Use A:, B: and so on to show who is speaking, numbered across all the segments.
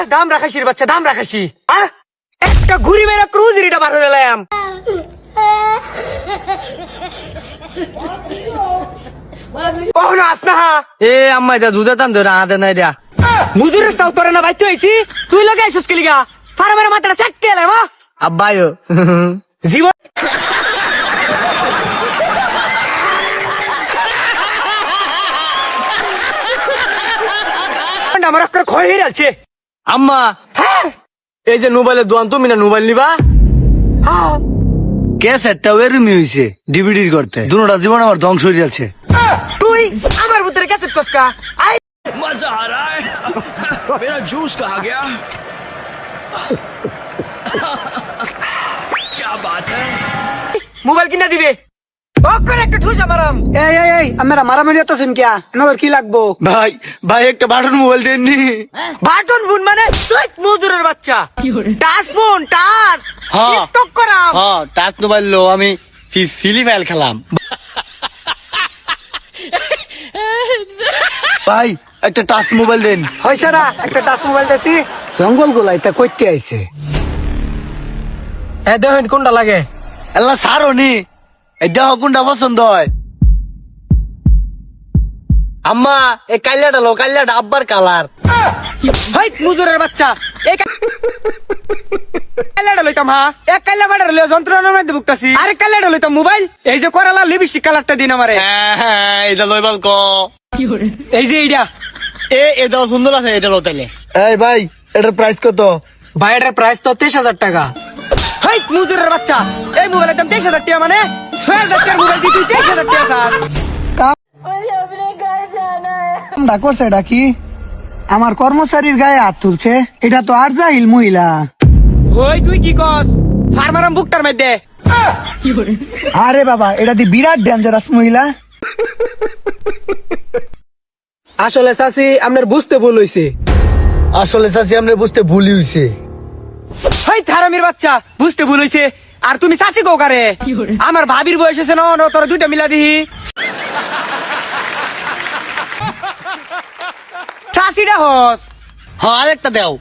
A: দাম রাখাসির বাচ্চা দাম রাখাসি একটা ঘুরি মেরা ক্রুজারিটা বার হয়ে এলাম কখনো আস না
B: এ আম্মা এটা দুধে টান ধরে আদে নাই দিয়া
A: মুজুরের সাউ তোরে না বাইতে হইছি তুই লগে আইছস কি লিগা ফার্মের মাথাটা সেটকে এলাম
B: আব্বাইও
A: জীবন আমার একটা ক্ষয় হয়ে যাচ্ছে
B: আম্মা এই যে মোবাইলের দোয়ান তুমি না মোবাইল নিবা ক্যাসেটটা এরমি হইছে ডিভিডির করতে দুটোটা জীবন আমার ধ্বংস হয়ে যাচ্ছে
A: তুই আমার ভিতরে ক্যাসেট কসকা আই
C: मजा आ रहा है मेरा जूस कहाँ गया क्या बात है
A: মোবাইল কিনা দিবে ওকে একটা ঠুসা মারাম
D: এই আমরা মারামারি হতেছেন কিয়া নগর কি লাগবো?
B: ভাই ভাই একটা বাটন মোবাইল দেননি
A: বাটন ফোন মানে তুই মুজুরের বাচ্চা টাচ ফোন টাচ
B: হ্যাঁ।
A: টিকটক করাম
B: হ্যাঁ টাচ মোবাইল লো আমি ফিলি ফাইল খেলাম ভাই একটা টাচ মোবাইল দেন
D: হয়েছে না একটা টাচ মোবাইল দিছি জঙ্গল গোলাই তা কইতে আইছে দেখেন কোনটা লাগে
B: এলা সারো নি এই দেহ কোনটা পছন্দ হয় আম্মা এই কাল্লাটা লো কাল্লাটা আব্বার কালার
A: হাই মুজুরের বাচ্চা এই কাল্লাটা লইতাম এক কাল্লা বাড়ার লইয়া যন্ত্রণার মধ্যে ভুগতাছি আরেক কাল্লাটা লইতাম মোবাইল এই যে করালা লিপস্টিক কালারটা দিন আমারে
B: হ্যাঁ এটা লইবাল ক
A: এই যে এইটা
B: এটা সুন্দর আছে এটা লো তাইলে এই ভাই এটার প্রাইস কত
D: ভাই এটার প্রাইস তো 23,000 টাকা।
A: হাই মুজুরের বাচ্চা এই মোবাইলের দাম 23,000 টাকা মানে 6,000 টাকার মোবাইল দিই তুই 23,000 টাকা স্যার
D: কামটা করছে এটা কি আমার কর্মচারীর গায়ে হাত তুলছে এটা তো আর জাহিল মহিলা
A: ওই তুই কি কস ফার্মারাম বুকটার মধ্যে
D: আরে বাবা এটা দি বিরাট ডেঞ্জারাস মহিলা আসলে চাচি আপনার বুঝতে ভুল হইছে
B: আসলে চাচি আমরা বুঝতে ভুলই হইছে
A: হাই থারামির বাচ্চা বুঝতে ভুল হইছে আর তুমি চাচি গো কারে আমার ভাবির বয়স হয়েছে না তোর দুইটা মিলা দিহি চাচিটা হস
B: হ্যাঁ আরেকটা দেও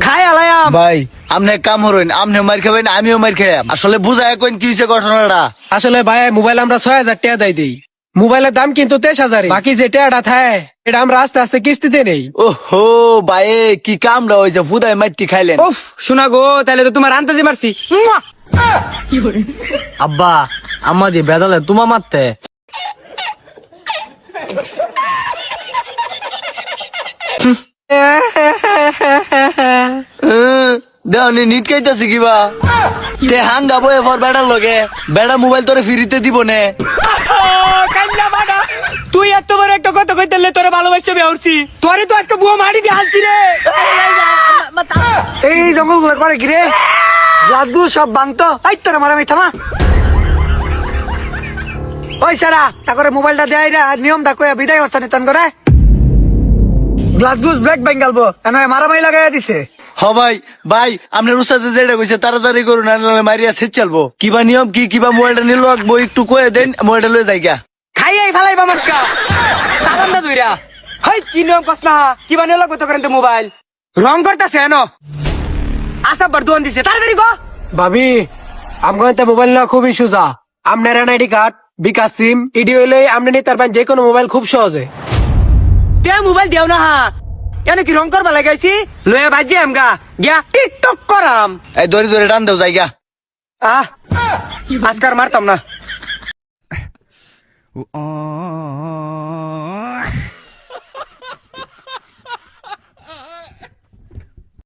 A: খাই আলায়াম
B: ভাই আপনি এক কাম হরেন আপনি মার খাবেন আমিও মার খাই আসলে বুঝায় কোন কি হয়েছে ঘটনাটা
D: আসলে ভাই মোবাইল আমরা 6,000 টাকা দেই দিই মোবাইলের দাম কিন্তু 23,000 বাকি যে টাকাটা থাকে এটা আমরা আস্তে আস্তে কিস্তিতে নেই
B: ওহো ভাই কি কামটা হয়েছে ফুদায় মাটি খাইলেন
A: উফ শোনা গো তাহলে তো তোমার আন্তাজি মারছি মুয়া!
B: আব্বা আম্মা দি বেদালে তোমা মারতে দেওনি নিট খাইতেছে কিবা তে হাঙ্গা বয়ে পর বেড়ার লগে বেড়া মোবাইল তোরে ফ্রিতে দিব নে
A: কান্না বাড়া তুই এত বড় একটা কথা কইতে তোরে ভালোবাসা বেহরছি তোরে তো আজকে বুয়া মারি দিয়ে হালছি রে
D: এই জঙ্গল গুলো করে কি রে গ্লাসগুলো সব ভাঙতো এই তোরা মারামি থামা ওই সারা তা করে মোবাইলটা দেয় রে আর নিয়মটা কইয়া বিদায় হচ্ছে নিতান করে গ্লাসগুলো ব্রেক বেঙ্গালবো কেন মারামারি লাগাইয়া দিছে
B: হ ভাই ভাই আপনার উস্তাদে যেটা কইছে তাড়াতাড়ি করুন নাহলে মারিয়া শেষ চালবো কিবা নিয়ম কি কিবা মোবাইলটা নিল রাখবো একটু কয়ে দেন মোবাইলটা লয়ে যাই গা
A: খাইয়াই ফেলাইবা মাস্কা সাবান না দুইরা হাই কি নিয়ম কস না কি বানিয়ে লাগবে তো করেন তো মোবাইল রং করতেছে এনো আশা বর্ধমান দিছে তাড়াতাড়ি গো
E: ভাবি আমগো মোবাইল না খুবই সোজা আপনার এনআইডি কার্ড বিকাশ সিম ইডি হইলে আপনি নিতে পারবেন যে কোনো মোবাইল খুব সহজে
A: তে মোবাইল দেও না এনে কি রং করবা লাগাইছি লয়ে বাজে আমগা গিয়া টিকটক করাম
B: এই ধরে ধরে টান দেও যাই গা
A: আজকার মারতাম না